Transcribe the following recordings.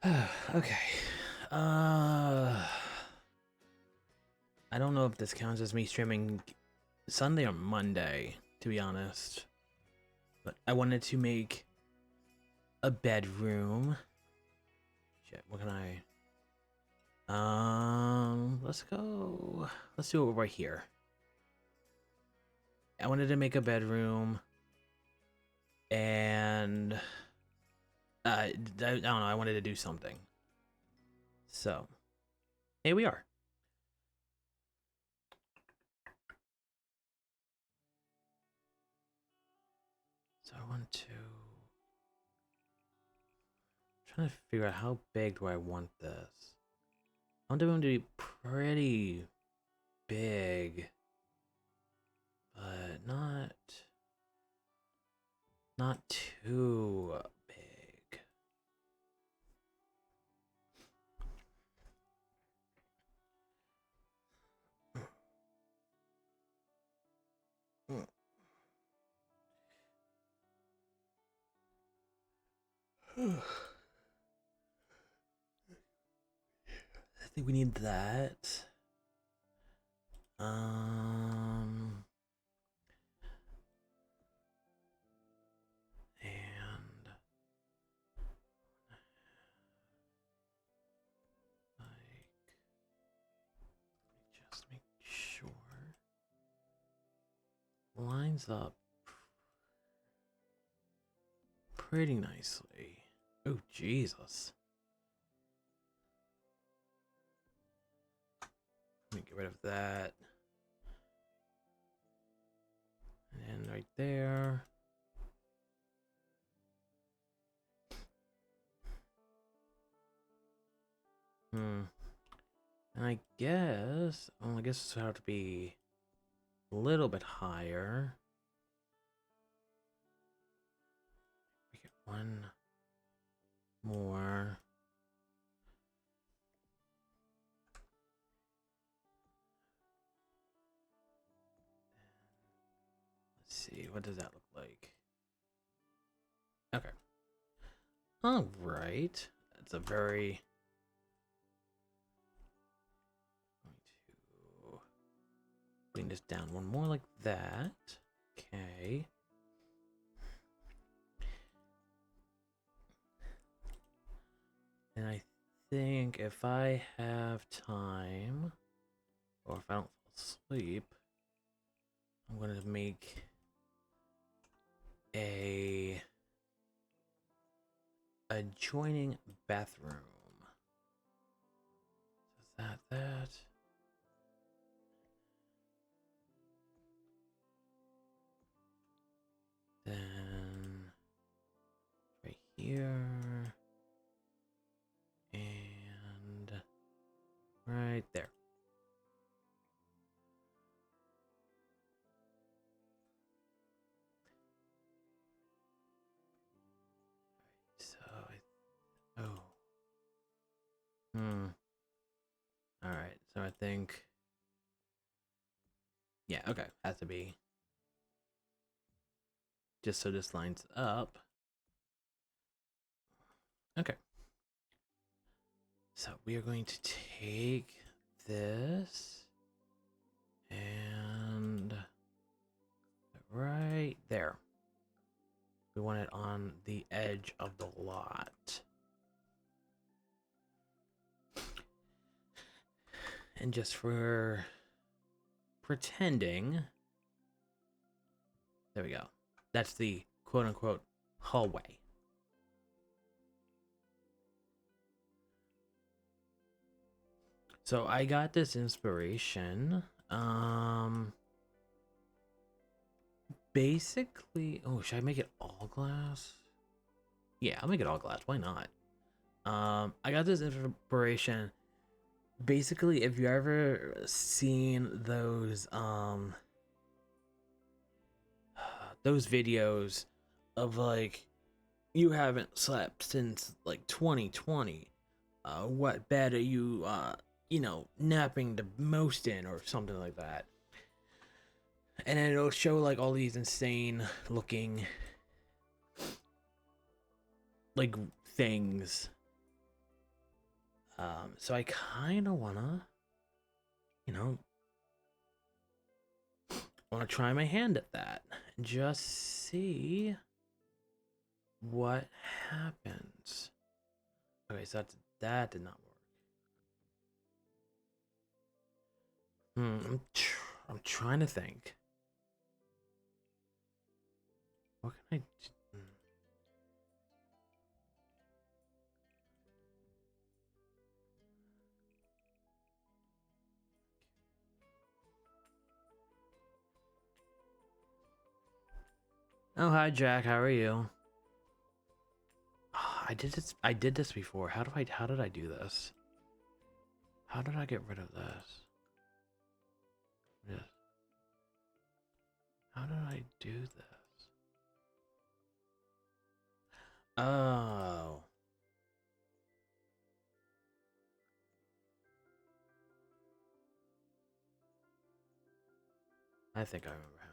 Okay. Uh, I don't know if this counts as me streaming Sunday or Monday, to be honest. But I wanted to make a bedroom. Shit, what can I? Let's go. Let's do it right here. I wanted to make a bedroom, and I don't know. I wanted to do something. So here we are. So I want to trying to figure out how big do I want this. I want them to be pretty big, but not too big. I think we need that. And like just make sure lines up pretty nicely. Oh Jesus. Let me get rid of that. And right there. And I guess, well, I guess it's have to be a little bit higher. We get one more. Let's see, what does that look like? Okay. All right. That's a very. Going to bring this down one more like that. Okay. And I think if I have time, or if I don't fall asleep, I'm gonna make a adjoining bathroom. So that. Then right here. And right there. So all right. So I think, yeah, okay, has to be just so this lines up. Okay. So we are going to take this and right there. We want it on the edge of the lot. And just for pretending, there we go. That's the quote unquote hallway. So I got this inspiration. Basically, oh, should I make it all glass? Yeah, I'll make it all glass. Why not? I got this inspiration. Basically, if you ever seen those videos of like you haven't slept since like 2020, what bed are you napping the most in or something like that, and then it'll show like all these insane looking like things So I kind of wanna, you know, want to try my hand at that. Just see what happens. Okay, so that did not work. I'm trying to think. What can I do? Oh, hi Jack, how are you? I did this before. How did I do this? How did I get rid of this? Yes. How did I do this? Oh. I think I remember how.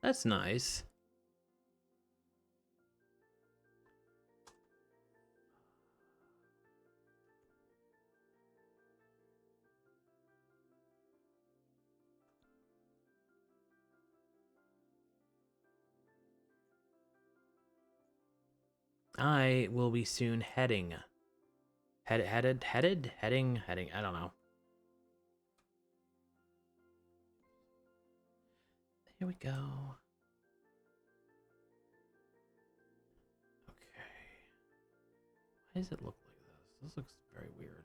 That's nice. I will be soon heading. Heading. I don't know. Here we go. Okay. Why does it look like this? This looks very weird.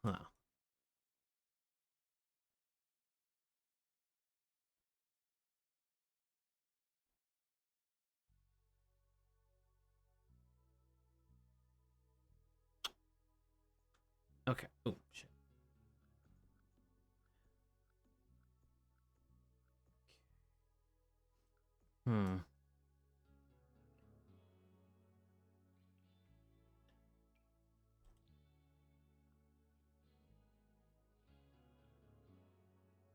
Huh. Okay. Oh, shit. Hmm.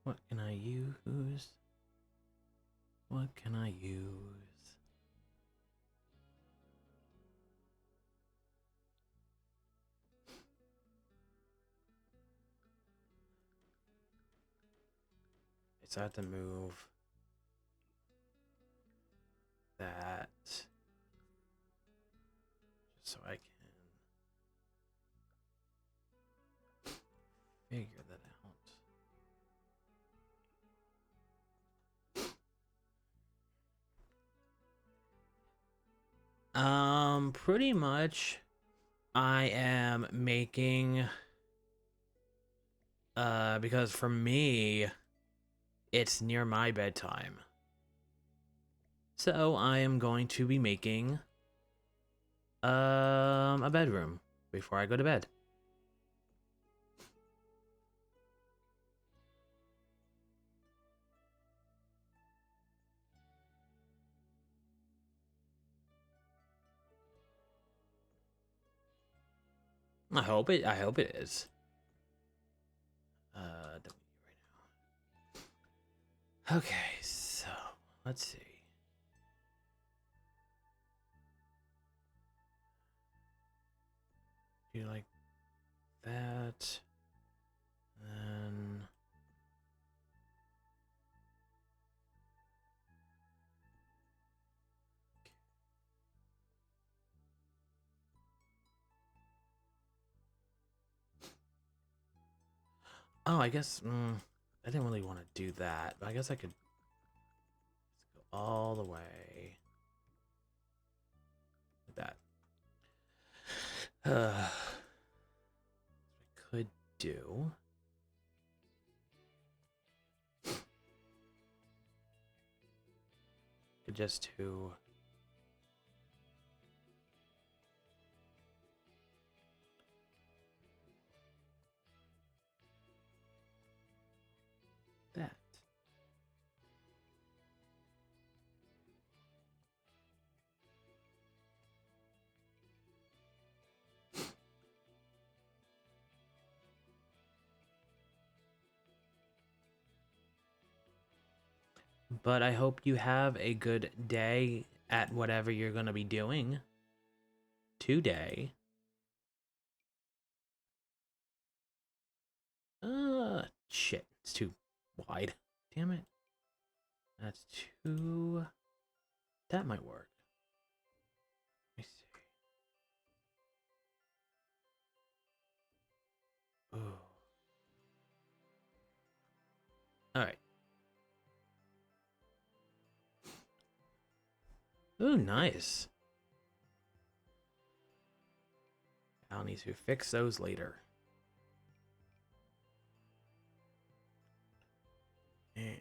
What can I use? What can I use? So I have to move that just so I can figure that out. Pretty much I am making because for me it's near my bedtime. So I am going to be making a bedroom before I go to bed. I hope it is. W right now. Okay, so let's see. Do you like that? Then oh, I guess I didn't really want to do that, but I guess I could go all the way like that. I could do. Could just do that. But I hope you have a good day at whatever you're gonna be doing today. Shit, it's too wide. Damn it. That's too... That might work. Let me see. Ooh. Alright. Ooh, nice. I'll need to fix those later. And...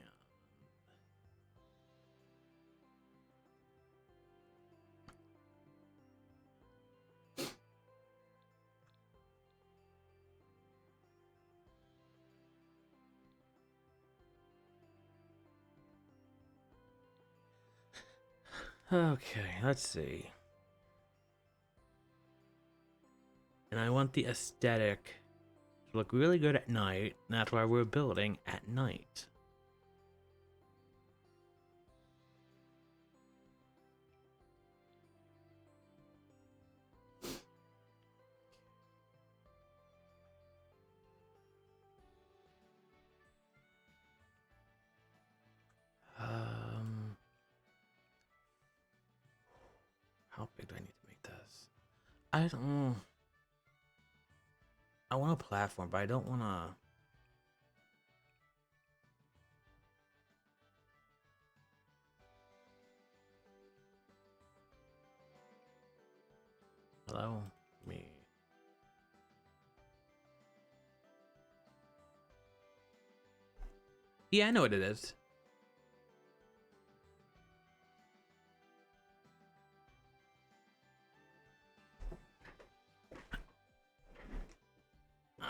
Okay, let's see. And I want the aesthetic to look really good at night. And that's why we're building at night. How big do I need to make this? I don't... I want a platform, but I don't want to... Hello? Me. Yeah, I know what it is.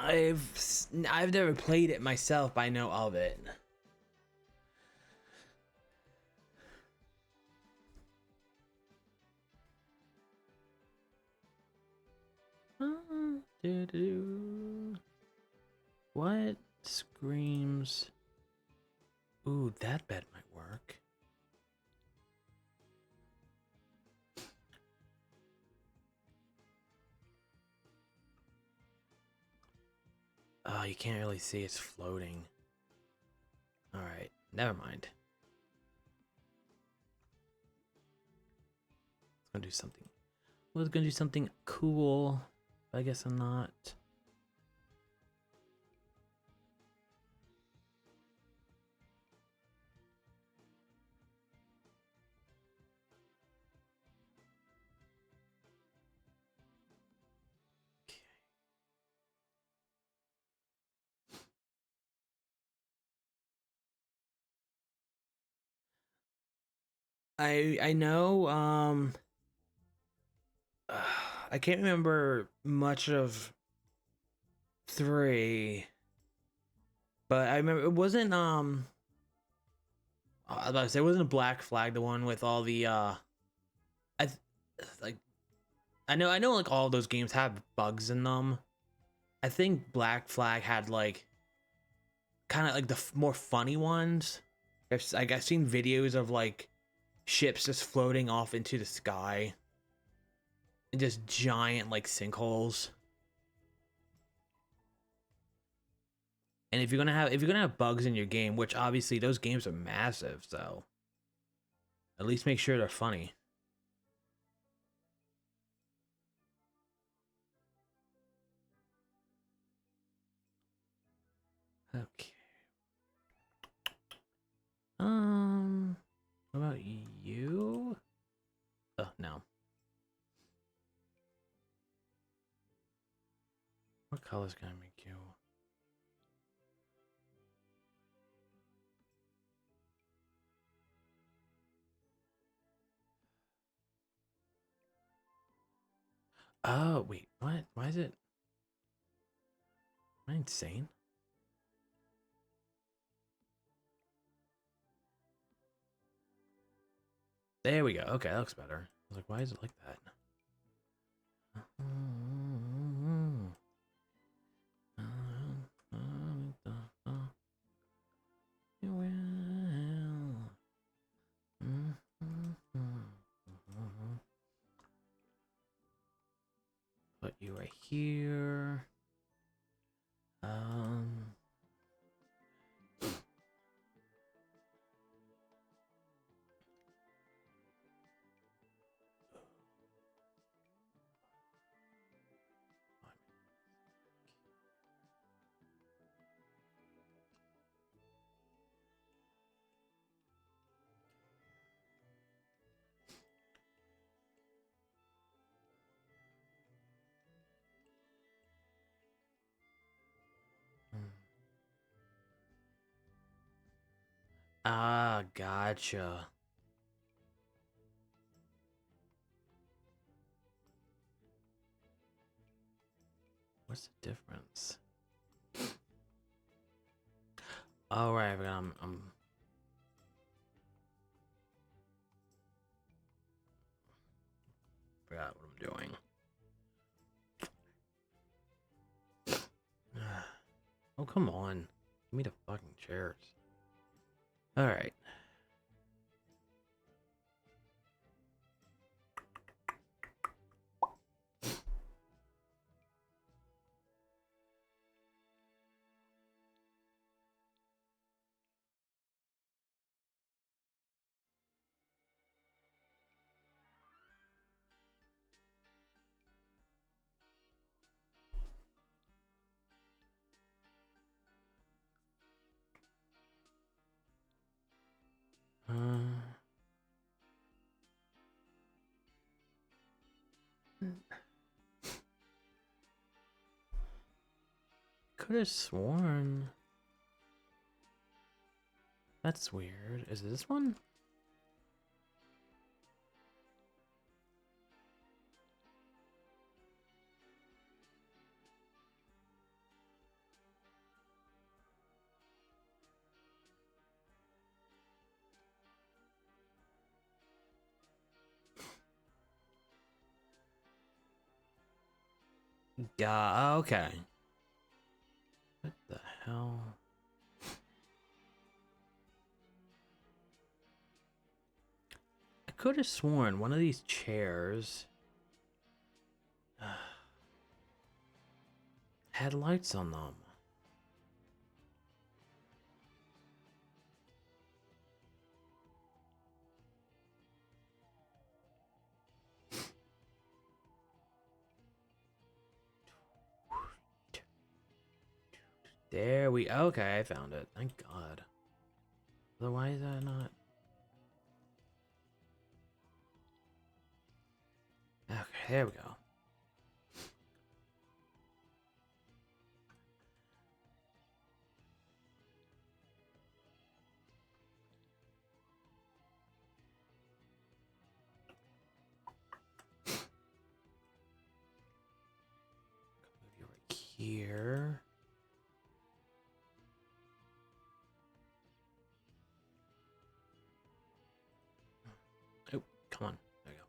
I've never played it myself, but I know of it. What screams? Ooh, that bed might work. Oh, you can't really see it's floating. Alright, never mind. Let's go do something. I was gonna do something cool, but I guess I'm not. I know, I can't remember much of 3, but I remember it wasn't, I was about to say, it wasn't a Black Flag, the one with all the, like, I know, like, all those games have bugs in them. I think Black Flag had, like, kind of, like, the more funny ones. I've seen videos of, like, ships just floating off into the sky. And just giant, like, sinkholes. And if you're gonna have bugs in your game, which obviously those games are massive, so at least make sure they're funny. Okay. What about you? Oh, no. What color's gonna make you? Oh, wait, what? Why is it? Am I insane? There we go. Okay, that looks better. I was like, why is it like that? here. Ah, gotcha. What's the difference? Oh, right, I'm forgot what I'm doing. Oh, come on. Give me the fucking chairs. Alright. Could have sworn. That's weird. Is it this one? Yeah, okay. What the hell? I could have sworn one of these chairs had lights on them. There we okay, I found it. Thank God. Otherwise I not. Okay, there we go. Move you right here. Oh, come on. There you go.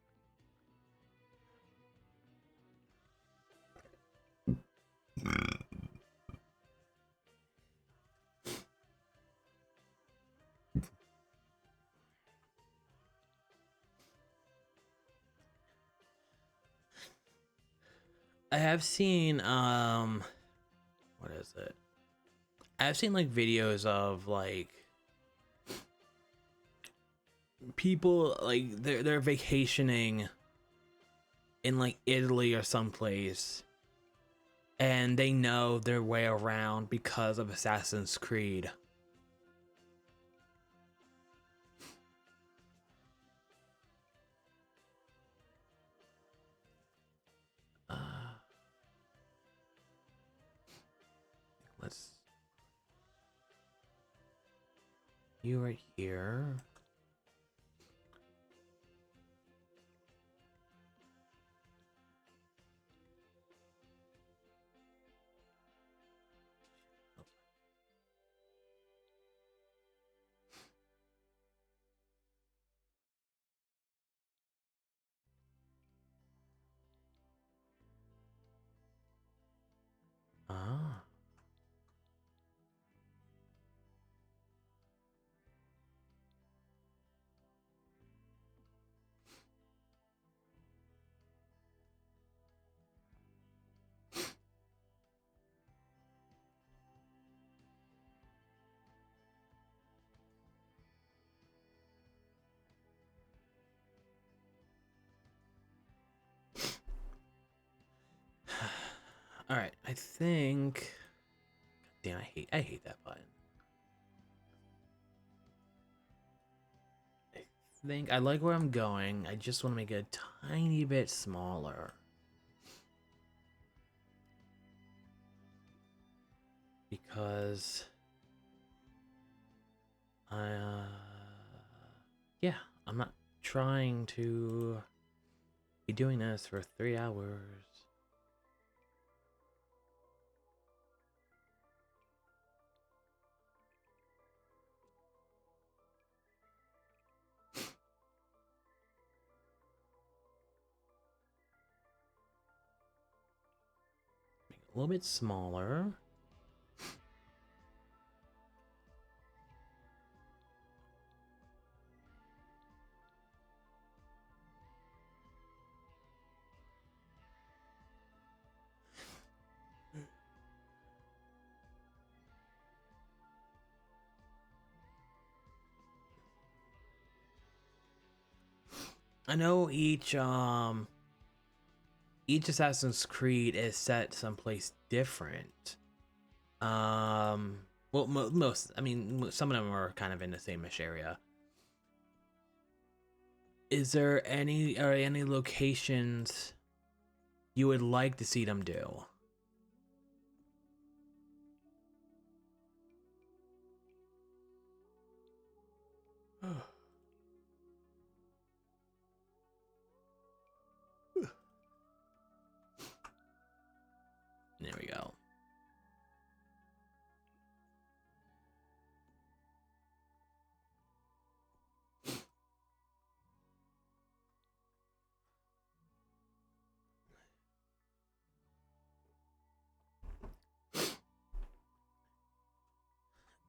I have seen what is it? I've seen like videos of like people like they're vacationing in like Italy or someplace and they know their way around because of Assassin's Creed. Uh, let's you right here. Ah. All right, I think. Damn, I hate that button. I think I like where I'm going. I just want to make it a tiny bit smaller. Because yeah, I'm not trying to be doing this for 3 hours. Make it a little bit smaller. I know each Assassin's Creed is set someplace different. Well, most, I mean, some of them are kind of in the same-ish area. Is there any locations you would like to see them do? There we go.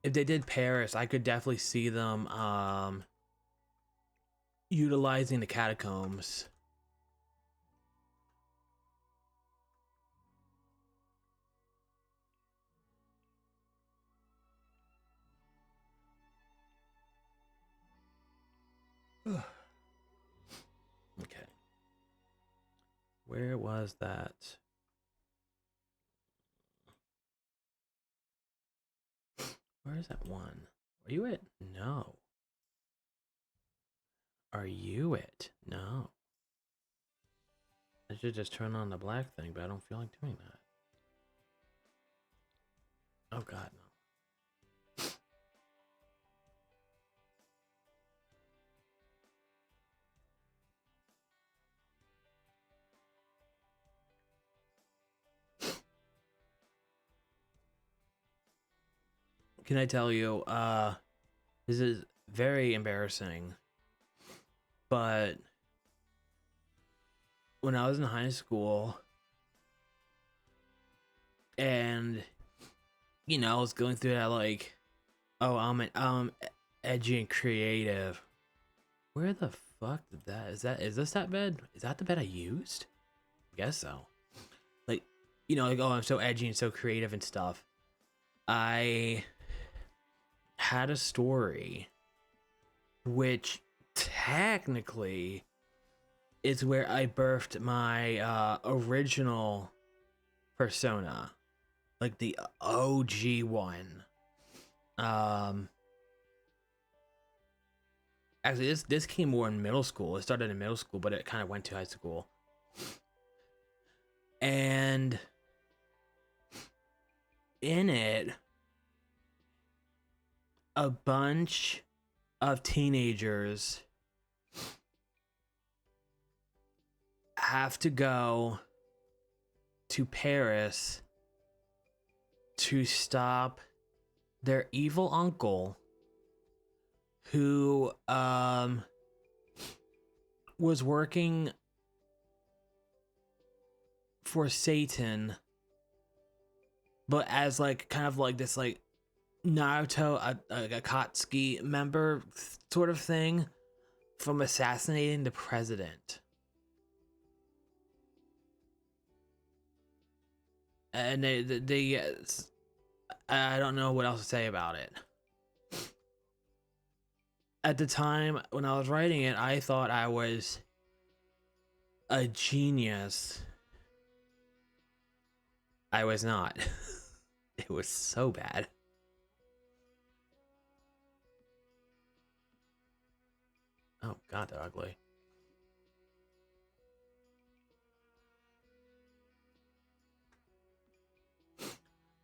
If they did Paris, I could definitely see them utilizing the catacombs. Okay. Where was that? Where is that one? Are you it? No. Are you it? No. I should just turn on the black thing, but I don't feel like doing that. Oh god, no. Can I tell you, this is very embarrassing, but when I was in high school and I was going through that like, oh, I'm edgy and creative. Where the fuck did that? Is this that bed? Is that the bed I used? I guess so. Like, like, oh, I'm so edgy and so creative and stuff. I had a story which technically is where I birthed my original persona, like the OG one. Um, Actually, this came more in middle school. It started in middle school, but it kind of went to high school. And in it, a bunch of teenagers have to go to Paris to stop their evil uncle who was working for Satan, but as like kind of like this like Naruto Akatsuki member sort of thing, from assassinating the president. And they I don't know what else to say about it. At the time when I was writing it, I thought I was a genius I was not. It was so bad. Oh god, they're ugly.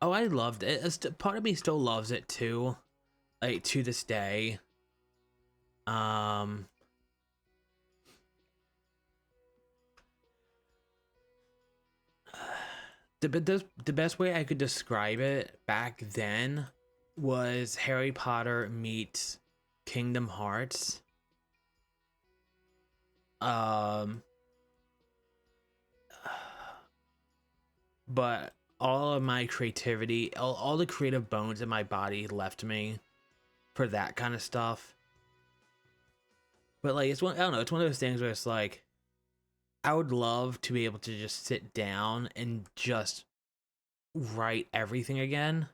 Oh, I loved it. Part of me still loves it too, like to this day. Um, the best way I could describe it back then was Harry Potter meets Kingdom Hearts. Um, but all of my creativity, all the creative bones in my body left me for that kind of stuff. But like, it's one, I don't know, it's one of those things where it's like, I would love to be able to just sit down and just write everything again,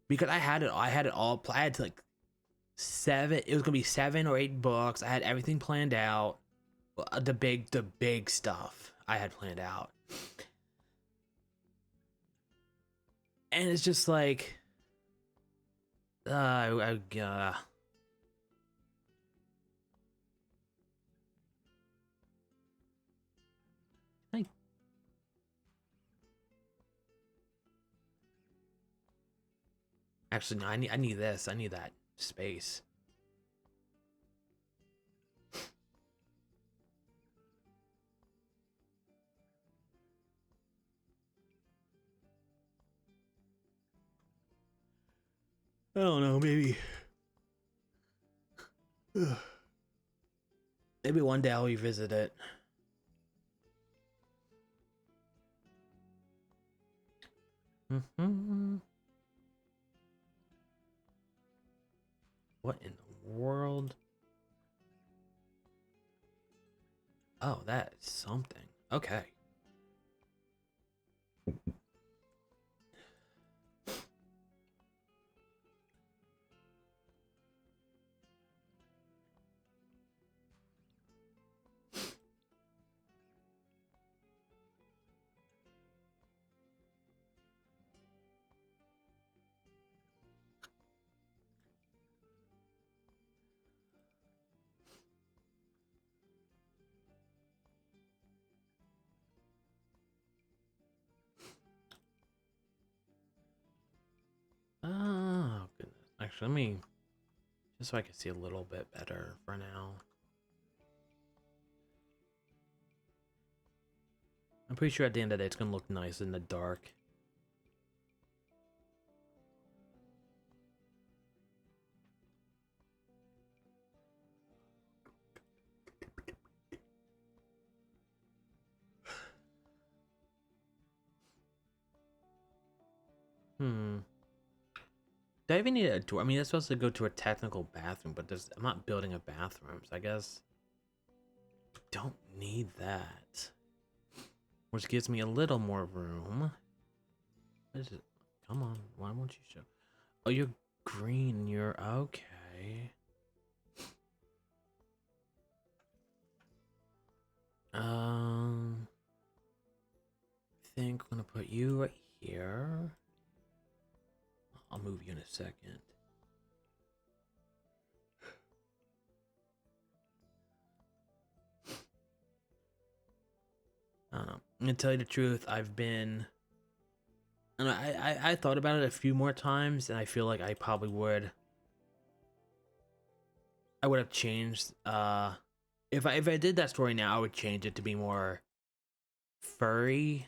because I had it. I had it all. I had like seven. It was gonna be 7 or 8 books. I had everything planned out. The big stuff I had planned out, and it's just like, I actually no. I need this. I need that space. I don't know. Maybe. Maybe one day I'll revisit it. Mm-hmm. What in the world? Oh, that is something. Okay. Oh, goodness. Actually, let me, just so I can see a little bit better for now. I'm pretty sure at the end of the day it's gonna look nice in the dark. Hmm. Do I even need a door? I mean, it's supposed to go to a technical bathroom, but I'm not building a bathroom, so I guess I don't need that. Which gives me a little more room. What is it? Come on, why won't you show? Oh, you're green. You're okay. I think I'm gonna put you right here. I'll move you in a second. I don't know. I'm gonna tell you the truth. I've been, and I thought about it a few more times, and I feel like I probably would. I would have changed. If I did that story now, I would change it to be more furry,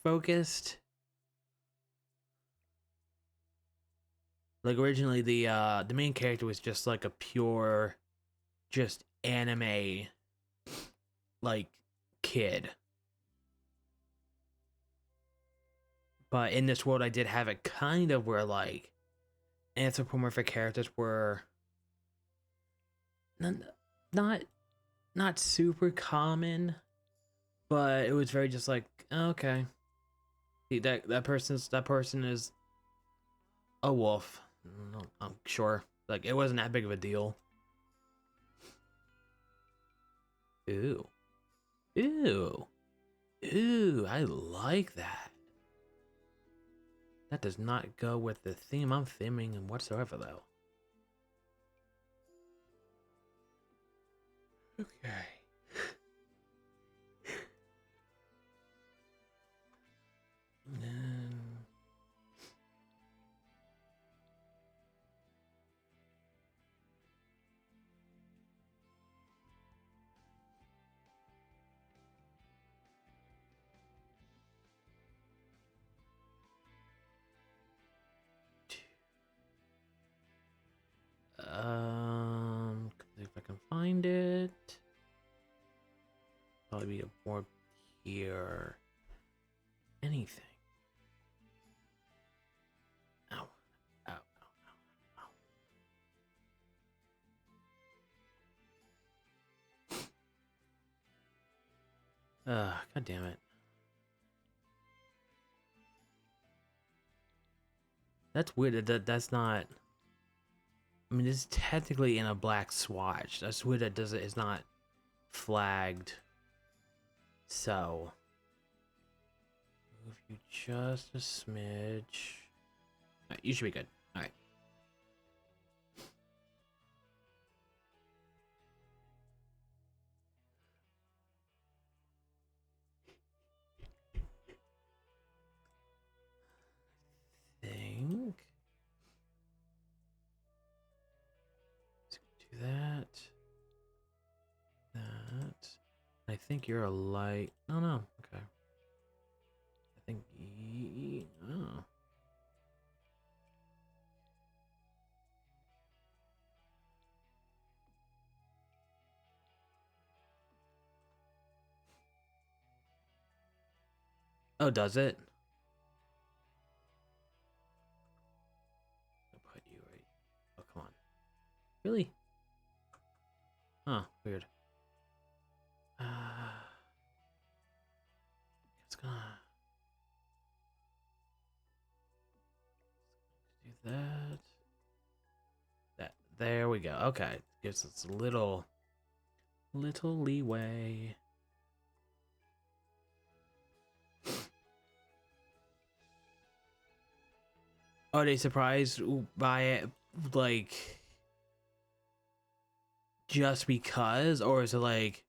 focused. Like originally, the main character was just like a pure, just anime, like kid. But in this world, I did have it kind of where like anthropomorphic characters were not not, not super common, but it was very just like, okay, that person is a wolf. No, I'm sure. Like it wasn't that big of a deal. Ew. Ew. Ooh, I like that. That does not go with the theme I'm theming whatsoever, though. Okay. And if I can find it, probably be a more here. Anything. Ow. Ow. Ow. Ow. God damn it. That's weird. That's not. I mean, this is technically in a black swatch. That's weird. That does it is not flagged. So move you just a smidge. All right, you should be good. All right. Think. Let's do that. That. I think you're a light. No, no. Okay. I think. Oh. Oh, does it? I'll put you right. Oh, come on. Really? Huh. Weird. It's gonna do that. That. There we go. Okay. Gives us a little leeway. Are they surprised by it, like, just because, or is it like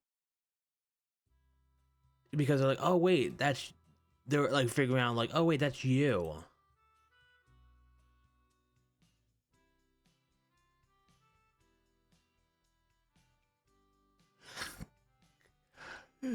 because they're like, oh wait, that's they're like figuring out like, oh wait, that's you. All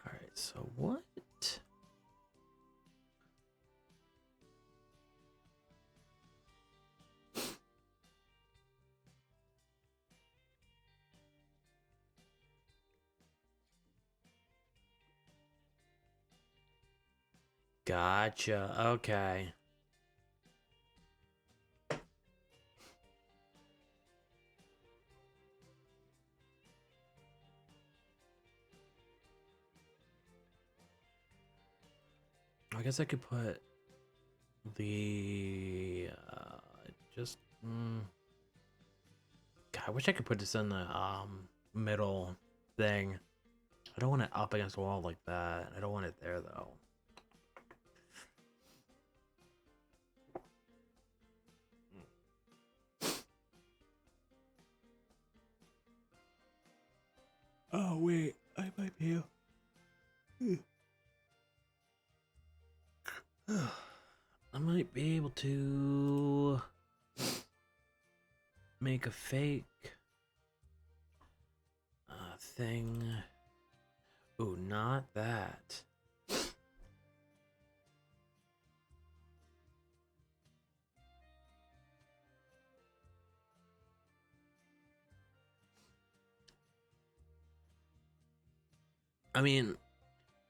right, so what? Gotcha. Okay. I guess I could put the just God, I wish I could put this in the middle thing. I don't want it up against the wall like that. I don't want it there though. Oh wait, I might be able. I might be able to make a fake thing. Ooh, not that. I mean,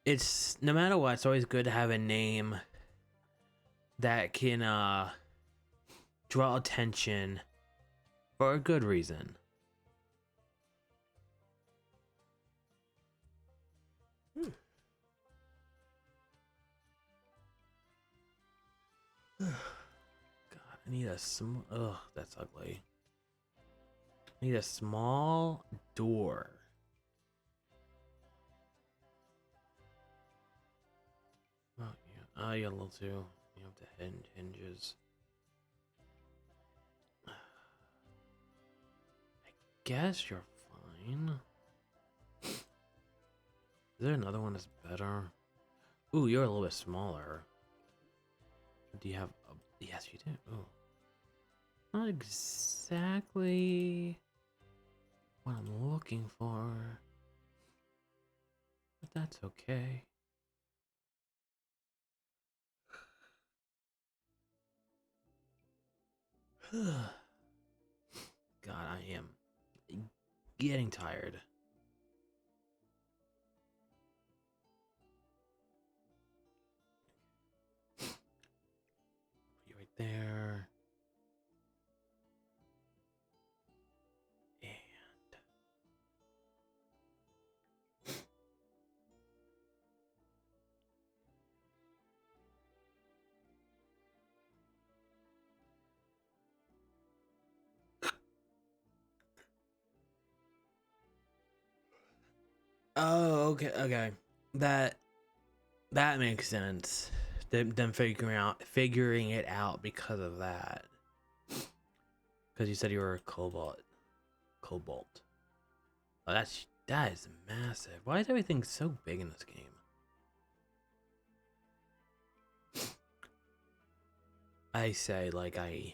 it's no matter what, it's always good to have a name that can draw attention for a good reason. I need a ugh, that's ugly. I need a small door. Oh, yeah. Oh, you got a little too. You have the hinges. I guess you're fine. Is there another one that's better? Ooh, you're a little bit smaller. Do you have a... Yes, you do. Ooh. Not exactly what I'm looking for. But that's okay. God, I am getting tired. Put you right there. And oh, okay, okay. That makes sense. Them figuring it out because of that. Because you said you were a cobalt. Oh, that is massive. Why is everything so big in this game? I say like I.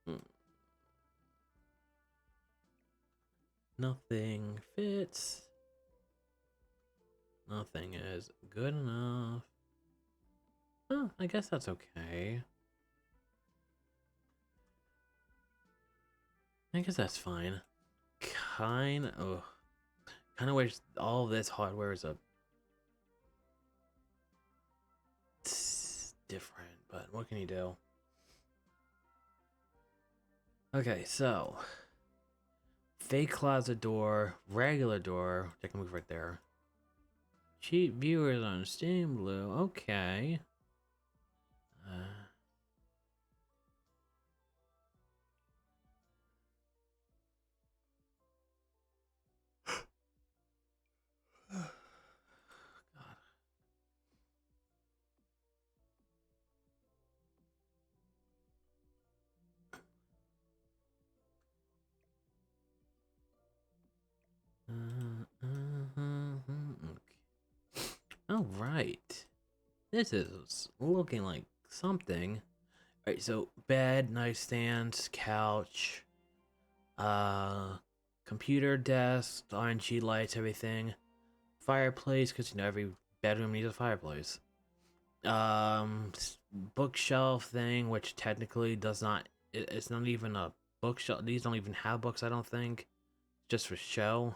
Hmm, nothing fits. Nothing is good enough. Oh, I guess that's okay. I guess that's fine. Kind of wish all of this hardware is different, but what can you do? Okay, so fake closet door, regular door. I can move right there. Cheap viewers on Steam Blue. Okay. God. Okay. All right. This is looking like something. All right, so bed, nightstand, couch, uh, computer desk, RNG lights, everything. Fireplace, because you know every bedroom needs a fireplace. Bookshelf thing, which technically does not. It's not even a bookshelf. These don't even have books. I don't think. Just for show.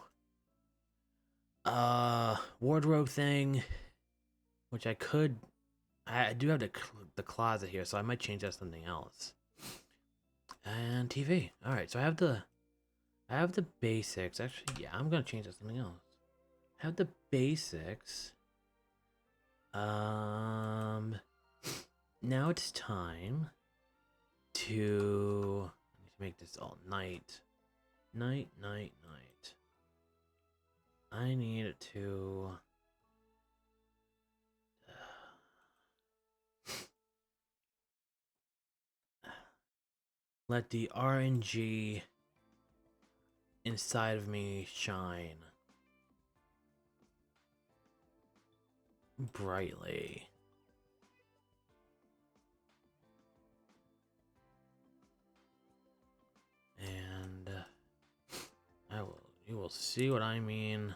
Wardrobe thing, which I could. I do have the closet here, so I might change that to something else. And TV. All right, so I have the basics. Actually, yeah, I'm gonna change that to something else. I have the basics. Um, now it's time to I need to make this all night. Night. I need to let the RNG inside of me shine brightly. And you will see what I mean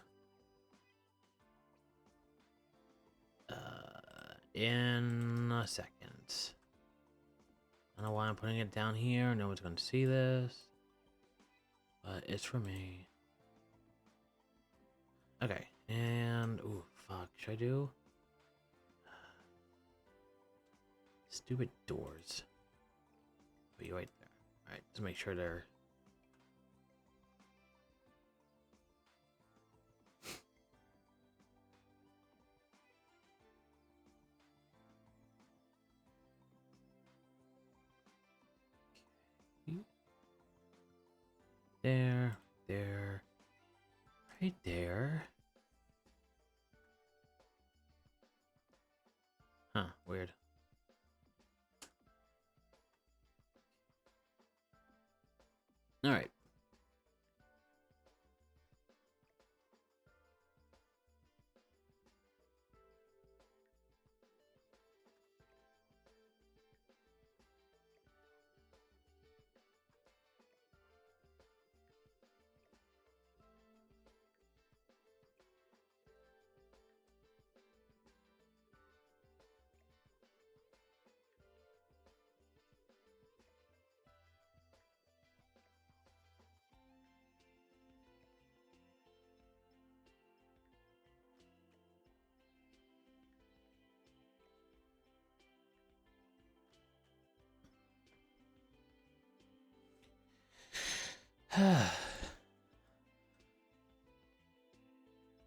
in a second. I don't know why I'm putting it down here. No one's going to see this. But it's for me. Okay. And... ooh, fuck. Should I do? Stupid doors. Be right there. Alright, just make sure they're... there, there, right there. Huh, weird. All right.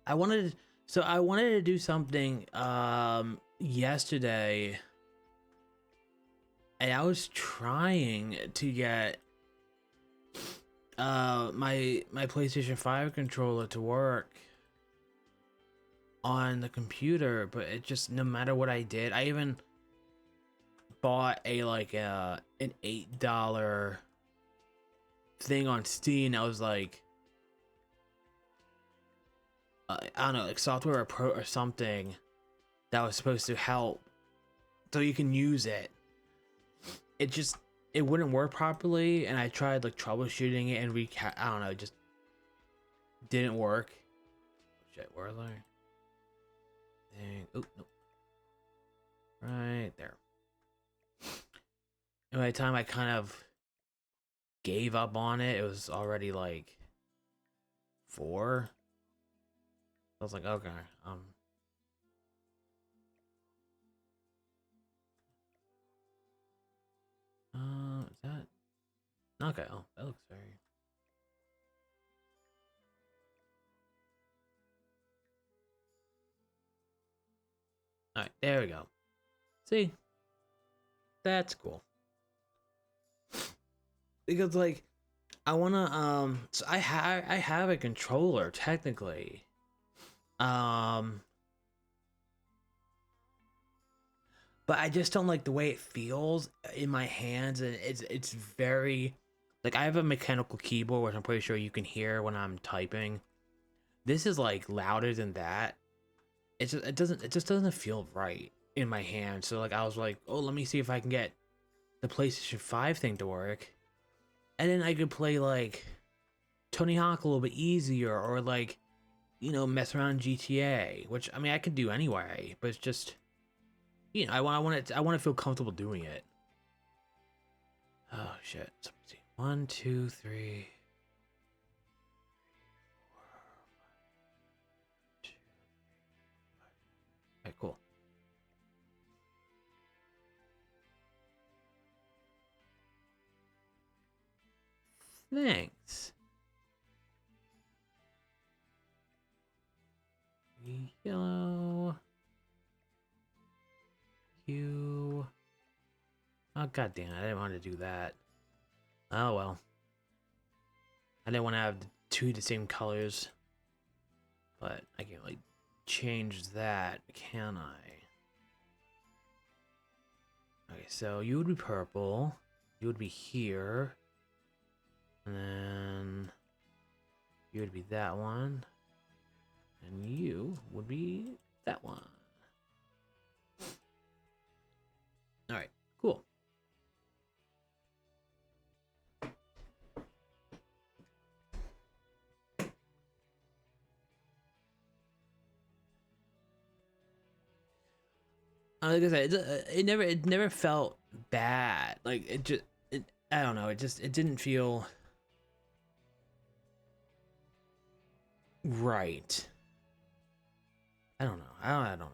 I wanted I wanted to do something yesterday, and I was trying to get my PlayStation 5 controller to work on the computer, but it just, no matter what I did, I even bought a an $8 thing on Steam. I was like, I don't know, like software or pro or something that was supposed to help so you can use it. It just, it wouldn't work properly, and I tried like troubleshooting it and I don't know, it just didn't work. Shit, where was I? Dang. Oh, no. Right there. And by the time I kind of gave up on it, it was already like 4. I was like, okay, is that okay? Oh, that looks very. All right, there we go. See, that's cool. Because like, I wanna so I have a controller technically, but I just don't like the way it feels in my hands, and it's very, like, I have a mechanical keyboard, which I'm pretty sure you can hear when I'm typing. This is like louder than that. It just doesn't feel right in my hand. So like, I was like, oh, let me see if I can get the PlayStation 5 thing to work, and then I could play like Tony Hawk a little bit easier, or like, you know, mess around GTA, which I mean I could do anyway, but it's just, you know, I want to feel comfortable doing it. Oh shit. So, let's see. 1, 2, 3. Okay, cool. Thanks. Yellow. Hue. Oh god damn it, I didn't want to do that. Oh well. I didn't want to have two the same colors. But I can like change that, can I? Okay, so you would be purple. You would be here. And then you would be that one. And you would be that one. Alright, cool. Like I said, it never felt bad. Like it just, I don't know. It didn't feel right. I don't know. I don't know.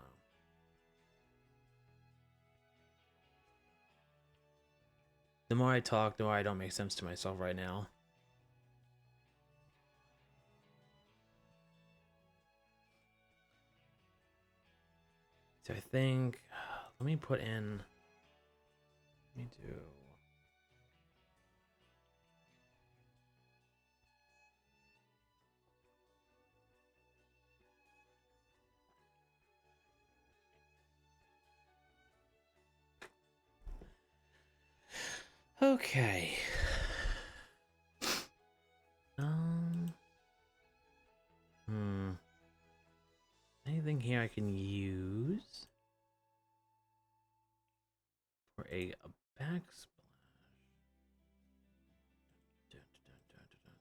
The more I talk, the more I don't make sense to myself right now. So I think, let me put in. Let me do. Okay. Anything here I can use for a backsplash? Dun, dun, dun, dun, dun, dun.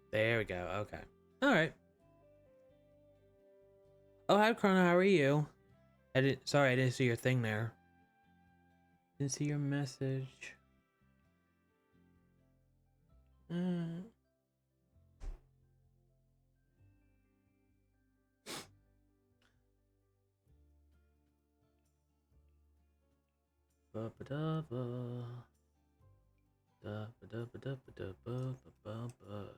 There we go. Okay. All right. Oh, hi, Chrono. How are you? Sorry, I didn't see your thing there. Didn't see your message. Uh, ba ba da ba. Da ba da ba da ba da ba ba ba ba.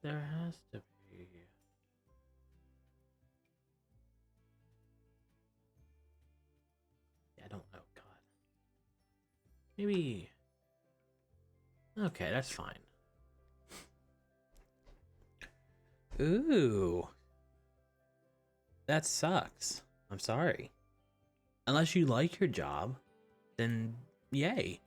There has to be. Yeah, I don't know. God. Maybe. Okay, that's fine. Ooh. That sucks. I'm sorry. Unless you like your job, then yay.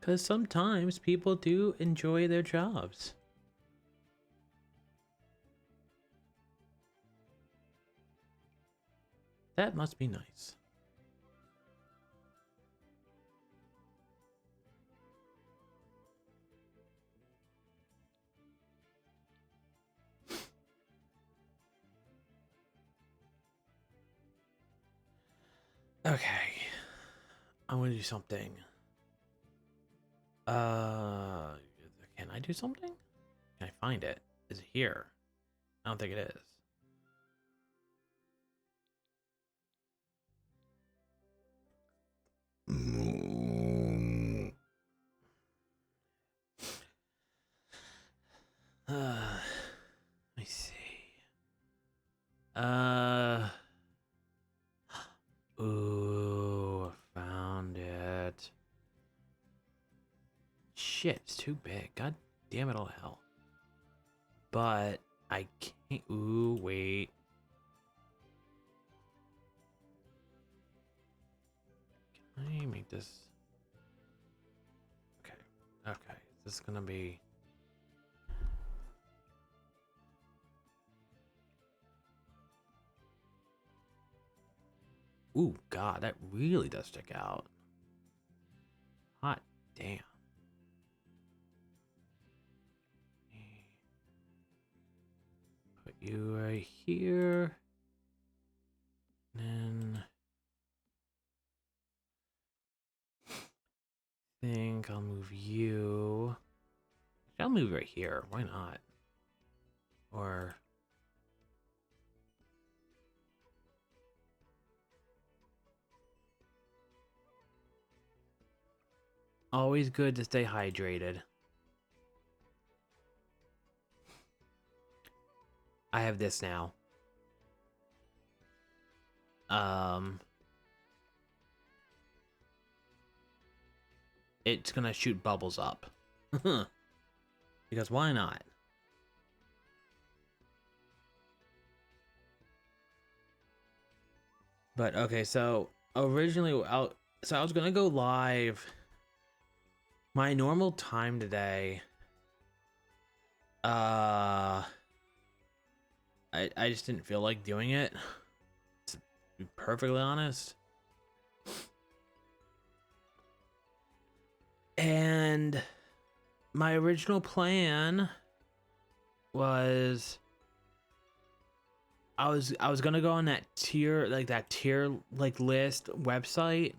Because sometimes people do enjoy their jobs. That must be nice. Okay. I'm gonna do something. Can I do something? Can I find it? Is it here? I don't think it is. Let me see. Ooh, found it. Shit, it's too big. God damn it all hell. But I can't. Ooh, wait. Can I make this? Okay. Okay. This is gonna be. Ooh, God, that really does stick out. Hot damn. Put you right here. And then think I'll move you. I'll move right here. Why not? Or always good to stay hydrated. I have this now. It's gonna shoot bubbles up. Because why not? But okay, so originally, I was gonna go live. My normal time today. I just didn't feel like doing it. To be perfectly honest. And my original plan was I was gonna go on that tier list website,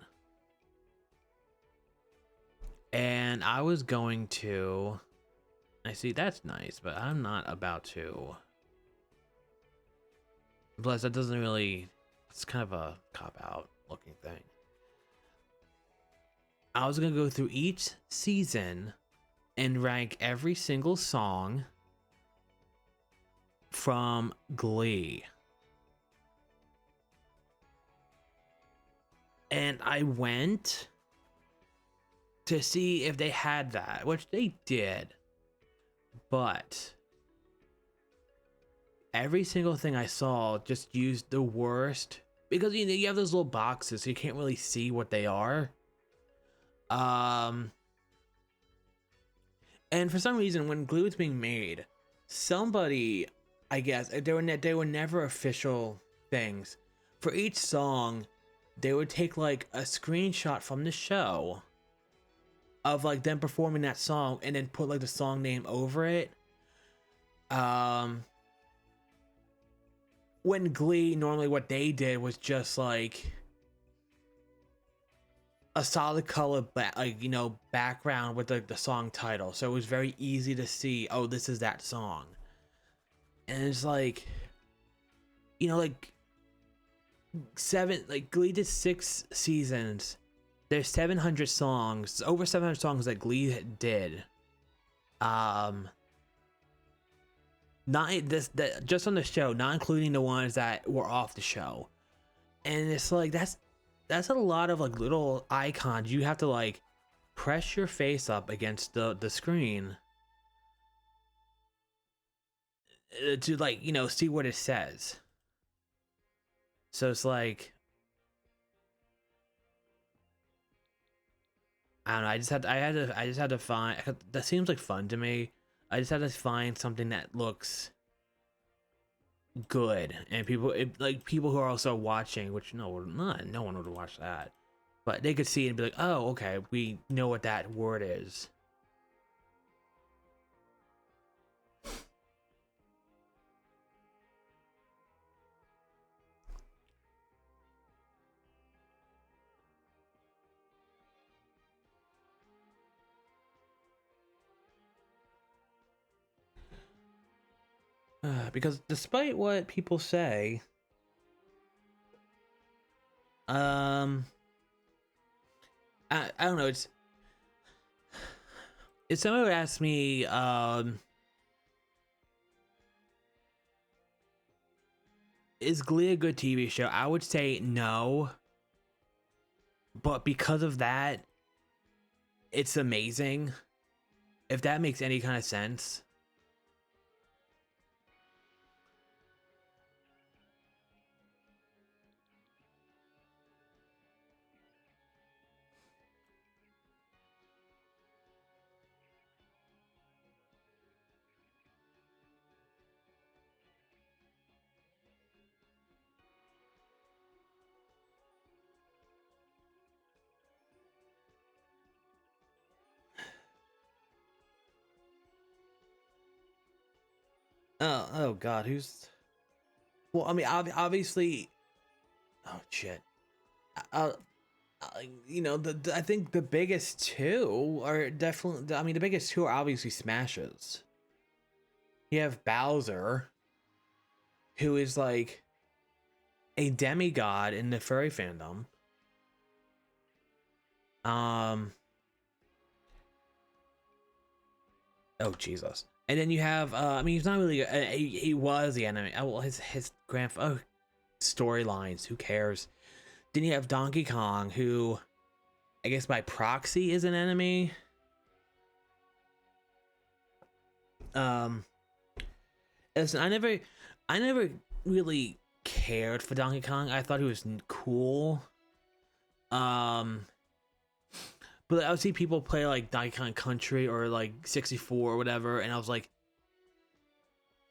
and I was going to. I see that's nice, but I'm not about to. Plus, that doesn't really. It's kind of a cop out looking thing. I was gonna go through each season and rank every single song from Glee. And I went to see if they had that, which they did. But every single thing I saw just used the worst, because you know you have those little boxes so you can't really see what they are. And for some reason when Glue was being made, somebody, I guess they were never official things. For each song, they would take like a screenshot from the show of like them performing that song and then put like the song name over it. When Glee, normally what they did was just like a solid color background with the song title, so it was very easy to see, oh, this is that song. And it's like, you know, like Glee did 6 seasons. There's 700 songs, over 700 songs that Glee did. Not this that just on the show, not including the ones that were off the show. And it's like that's a lot of like little icons you have to like press your face up against the screen to like, you know, see what it says. So it's like, I don't know, I just had to find, that seems like fun to me. I just had to find something that looks good and people who are also watching, which no one would watch that, but they could see it and be like, oh, okay, we know what that word is. Because despite what people say, I don't know, it's if someone would ask me, is Glee a good TV show? I would say no. But because of that, it's amazing. If that makes any kind of sense. Oh God, who's? Well, I mean, obviously. Oh shit. Uh, you know, I think the biggest two are definitely. I mean, the biggest two are obviously smashes. You have Bowser, who is like a demigod in the furry fandom. Oh Jesus. And then you have, I mean, he's not really. He was the enemy. Well, his grandfather storylines. Who cares? Then you have Donkey Kong, who, I guess by proxy, is an enemy. Listen, I never really cared for Donkey Kong. I thought he was cool. But I would see people play like Donkey Kong Country or like 64 or whatever, and I was like,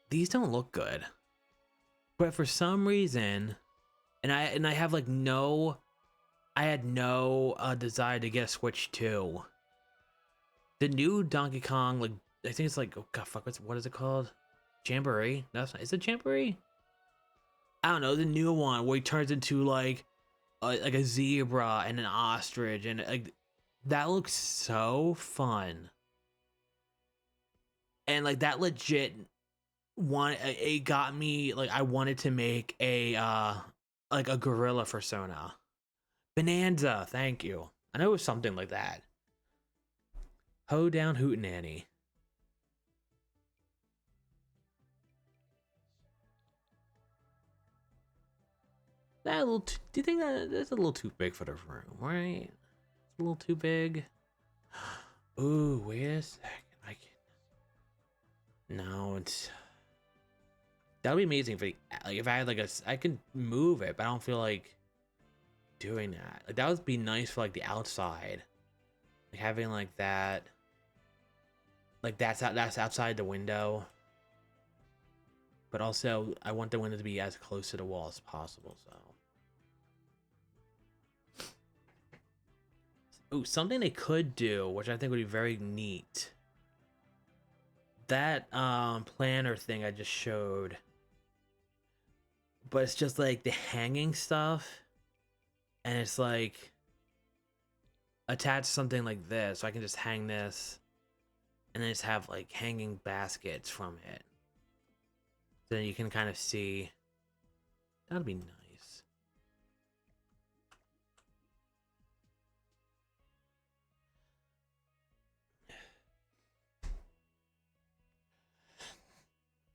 these don't look good. But for some reason, and I have like no, I had no desire to get a Switch 2. The new Donkey Kong, like I think it's like, oh god, fuck, what is it called? Jamboree? Is it Jamboree? I don't know, the new one where he turns into like a zebra and an ostrich, and like that looks so fun. And like that legit it got me like I wanted to make a like a gorilla persona. Bonanza, thank you. I know it was something like that. Ho down Hootenanny. That a little do you think that's a little too big for the room, right? It's a little too big. Ooh, wait a second. I can No, it's that would be amazing if I had like I could move it, but I don't feel like doing that. Like that would be nice for like the outside. Like having like that. Like that's outside the window. But also I want the window to be as close to the wall as possible, so. Ooh, something they could do, which I think would be very neat. That planner thing I just showed. But it's just like the hanging stuff. And it's like attach something like this, so I can just hang this and then just have like hanging baskets from it. So then you can kind of see. That'd be nice.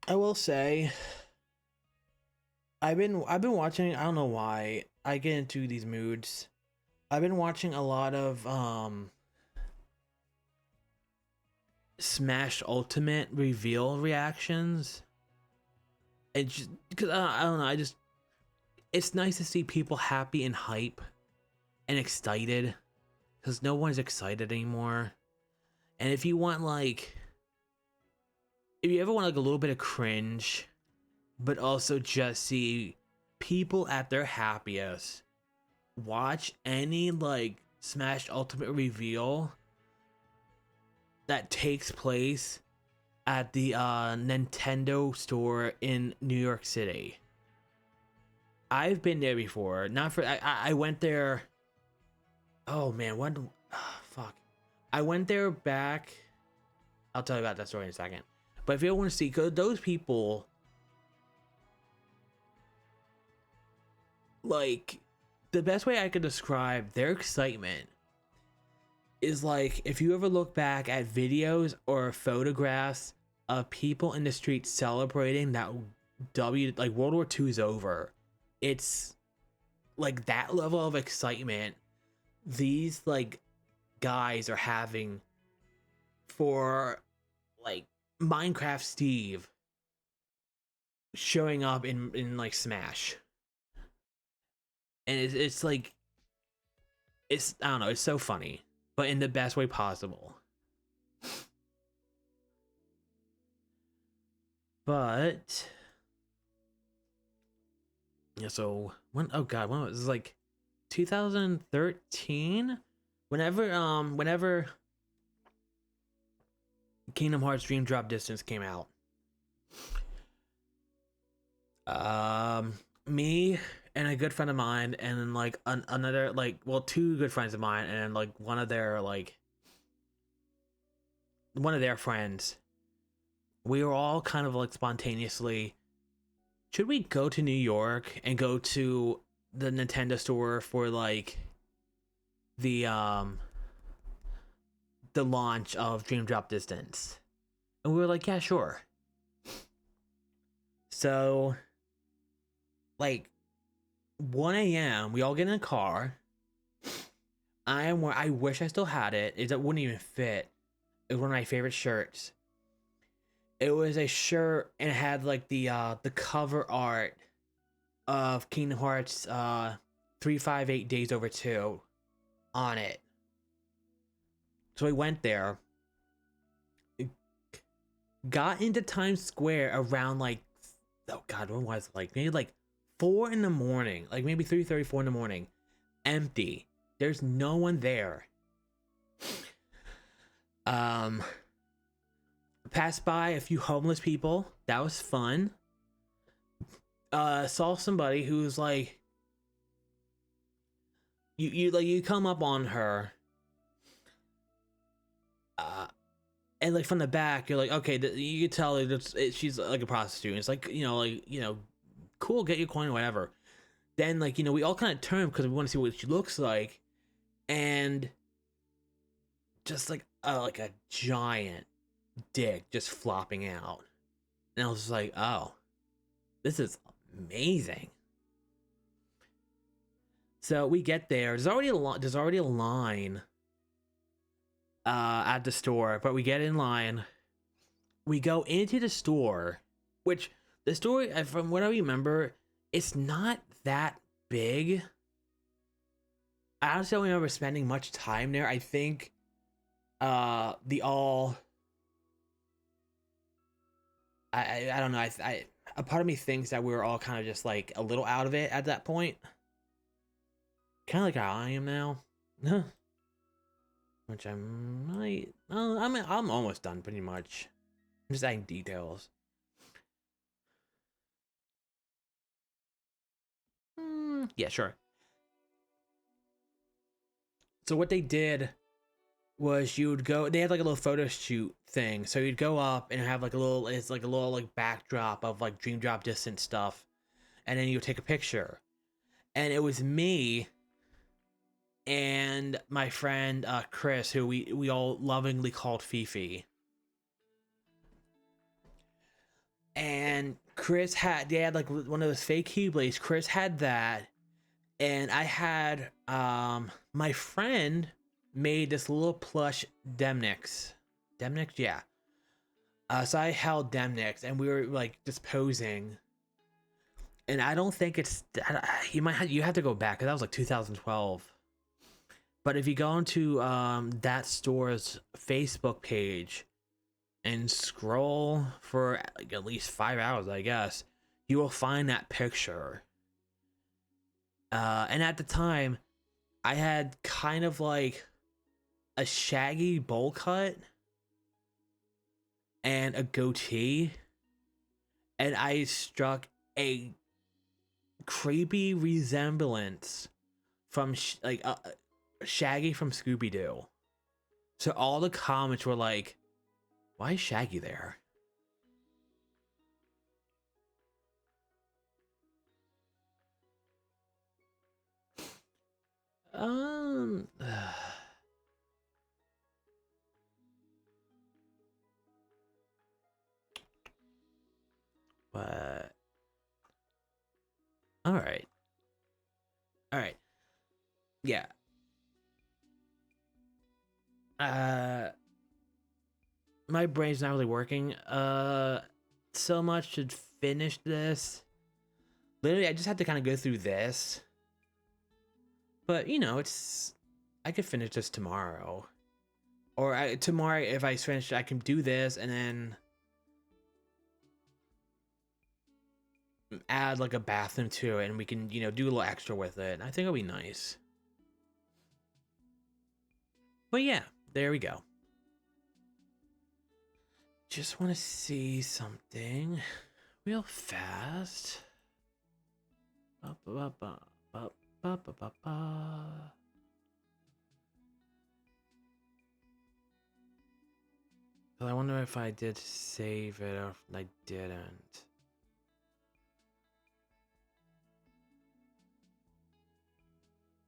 I will say I've been watching, I don't know why I get into these moods. I've been watching a lot of Smash Ultimate reveal reactions. It just because I don't know, it's nice to see people happy and hype and excited because no one's excited anymore. And if you ever want like a little bit of cringe, but also just see people at their happiest, watch any like Smash Ultimate reveal that takes place at the Nintendo store in New York City. I've been there before. Not for I went there. Oh man, fuck. I went there back. I'll tell you about that story in a second. But if you want to see, cause those people, like, the best way I could describe their excitement is like if you ever look back at videos or photographs of people in the street celebrating that like World War II is over. It's like that level of excitement these like guys are having for like Minecraft Steve showing up in like Smash. And it's like it's I don't know, it's so funny, but in the best way possible. But yeah, so when oh god, when was this, like 2013? Whenever Kingdom Hearts Dream Drop Distance came out. Me and a good friend of mine, and then like another like well, two good friends of mine, and like one of their friends. We were all kind of like spontaneously, should we go to New York and go to the Nintendo store for like the launch of Dream Drop Distance? And we were like, yeah, sure. So like 1 a.m. we all get in a car. I wish I still had it. It wouldn't even fit. It was one of my favorite shirts. It was a shirt and it had like the cover art of Kingdom Hearts 358 Days Over 2 on it. So we went there. Got into Times Square around like, oh god, when was it? Like maybe like 4 in the morning, like maybe 3:30, 4 in the morning. Empty. There's no one there. Passed by a few homeless people. That was fun. Saw somebody who's like, you come up on her, and And like from the back, you're like, okay, you can tell she's like a prostitute. And it's like, cool, get your coin or whatever. Then like, we all kind of turn because we want to see what she looks like, and just like a giant dick just flopping out. And I was just like, oh, this is amazing. So we get there. There's already a line at the store, but we get in line. We go into the store, which the store, from what I remember, it's not that big. I honestly don't remember spending much time there. I think I don't know. A part of me thinks that we were all kind of just like a little out of it at that point. Kind of like how I am now. Which I might. I'm almost done pretty much. I'm just adding details. Yeah, sure. So what they did was you would go. They had like a little photo shoot thing. So you'd go up and have like a little. It's like a little like backdrop of like Dream Drop Distance stuff, and then you would take a picture. And it was me and my friend Chris, who we all lovingly called Fifi. And they had like one of those fake Keyblades. Chris had that, and I had my friend made this little plush Demnix. Yeah. So I held Demnix, and we were like just posing. And I don't think it's you have to go back because that was like 2012. But if you go into that store's Facebook page and scroll for like at least 5 hours, I guess, you will find that picture. And at the time, I had kind of like a shaggy bowl cut and a goatee, and I struck a creepy resemblance from Shaggy from Scooby-Doo. So all the comments were like, why is Shaggy there? But all right. Yeah. My brain's not really working so much to finish this. Literally, I just had to kind of go through this. But I could finish this tomorrow. Or tomorrow, if I finish, I can do this and then add like a bathroom to it, and we can do a little extra with it. I think it'll be nice. But yeah, there we go. Just want to see something real fast. I wonder if I did save it or if I didn't.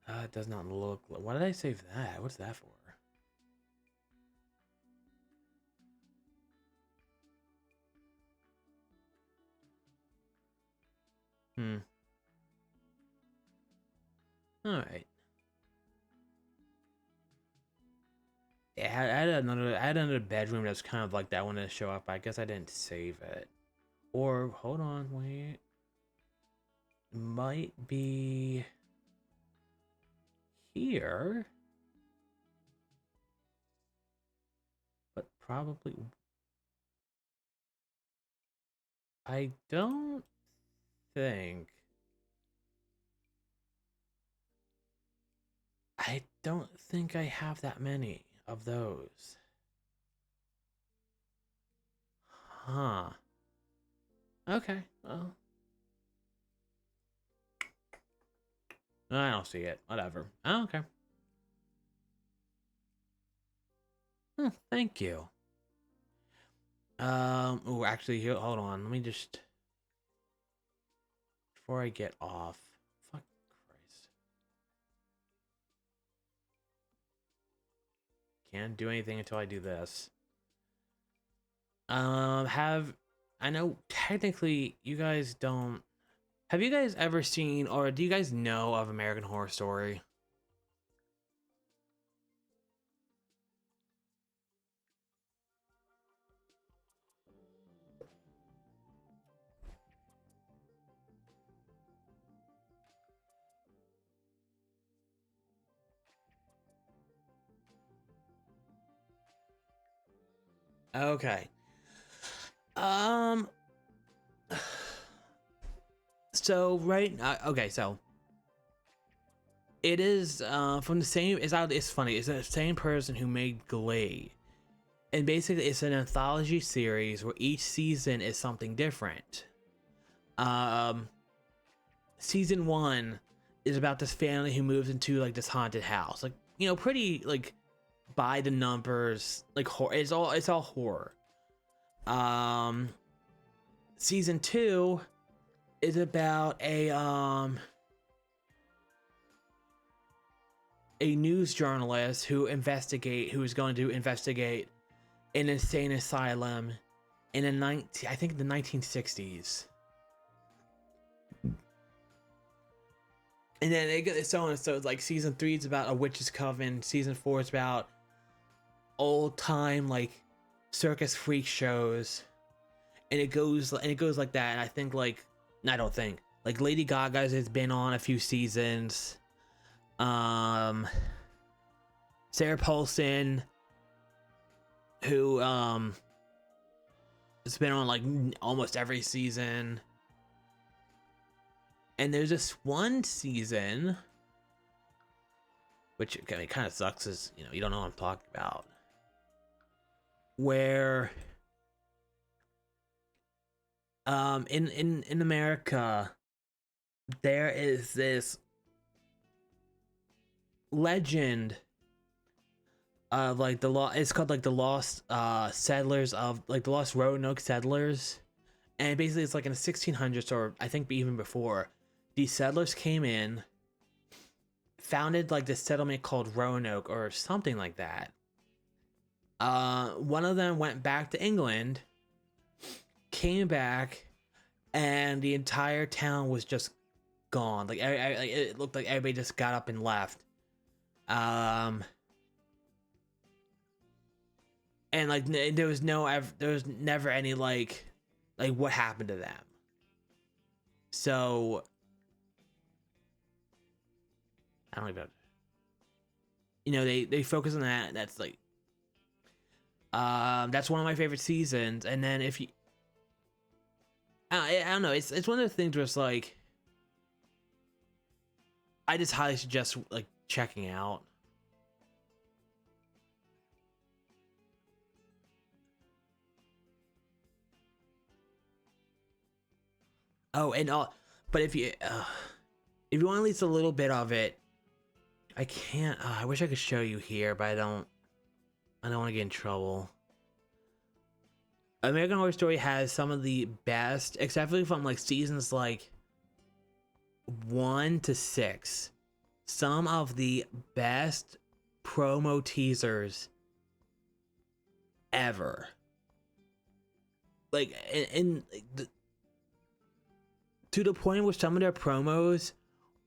It does not look. Why did I save that? What's that for? All right. Yeah, I had another bedroom that's kind of like that one to show up. I guess I didn't save it. Or hold on, wait. Might be here. But probably I don't think I have that many of those. Huh. Okay. Well, I don't see it. Whatever. Oh, okay. Thank you. Oh, actually, here, hold on. Let me just before I get off. Fuck Christ. Can't do anything until I do this. Have I know technically you guys don't. Have you guys ever seen or do you guys know of American Horror Story? Okay. Um. So right. Okay. So it is from the same. It's funny. It's the same person who made Glee, and basically it's an anthology series where each season is something different. Um. Season 1 is about this family who moves into like this haunted house, like pretty like by the numbers, like horror. It's all horror. Um, season 2 is about a news journalist who's going to investigate an insane asylum in I think the 1960s. And then it goes so on. So it's like season 3 is about a witch's coven. Season 4 is about old time like circus freak shows, and it goes like that. And I think I don't think like Lady Gaga's has been on a few seasons. Sarah Paulson, who has been on like almost every season. And there's this one season, which kind of sucks, is you don't know what I'm talking about, where in America there is this legend of like it's called like the lost settlers of like the lost Roanoke settlers, and basically it's like in the 1600s, or I think even before. These settlers came in, founded like this settlement called Roanoke or something like that. One of them went back to England, came back, and the entire town was just gone. Like it looked like everybody just got up and left. And like there was never any like what happened to them. So I don't even. They focus on that. That's like that's one of my favorite seasons. And then if you I don't know, it's one of the things where it's like I just highly suggest like checking out. Oh, and but if you want at least a little bit of it, I can't. I wish I could show you here, but I don't want to get in trouble. American Horror Story has some of the best, except from like seasons like 1 to 6, some of the best promo teasers ever. Like, to the point where some of their promos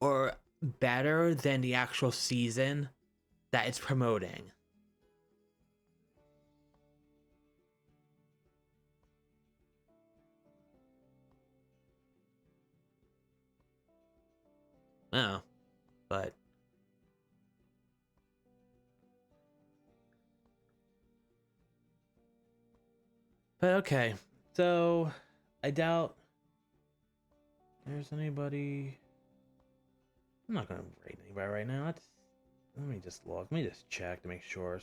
are better than the actual season that it's promoting. Oh, but okay. So I doubt there's anybody. I'm not gonna rate anybody right now. Let me just look. Let me just check to make sure.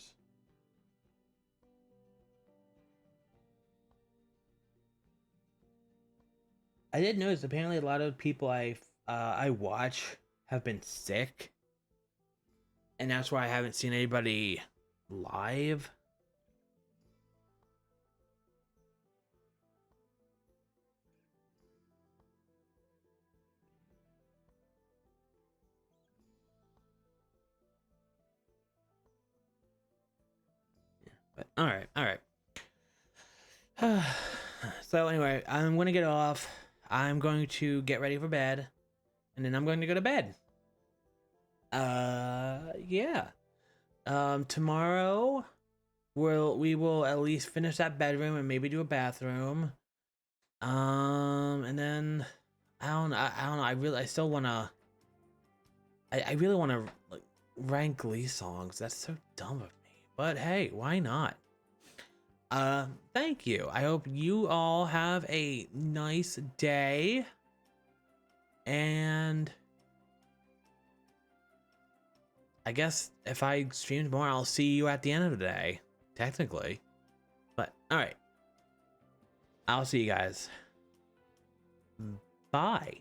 I did notice apparently a lot of people I watch have been sick, and that's why I haven't seen anybody live. But all right. So anyway, I'm gonna get off. I'm going to get ready for bed, and then I'm going to go to bed. Yeah. Tomorrow we will at least finish that bedroom and maybe do a bathroom. And then I don't know. I don't know. I still wanna. I really wanna like rank Glee songs. That's so dumb of me. But hey, why not? Thank you. I hope you all have a nice day. And I guess if I stream more, I'll see you at the end of the day, technically. But all right, I'll see you guys. Bye.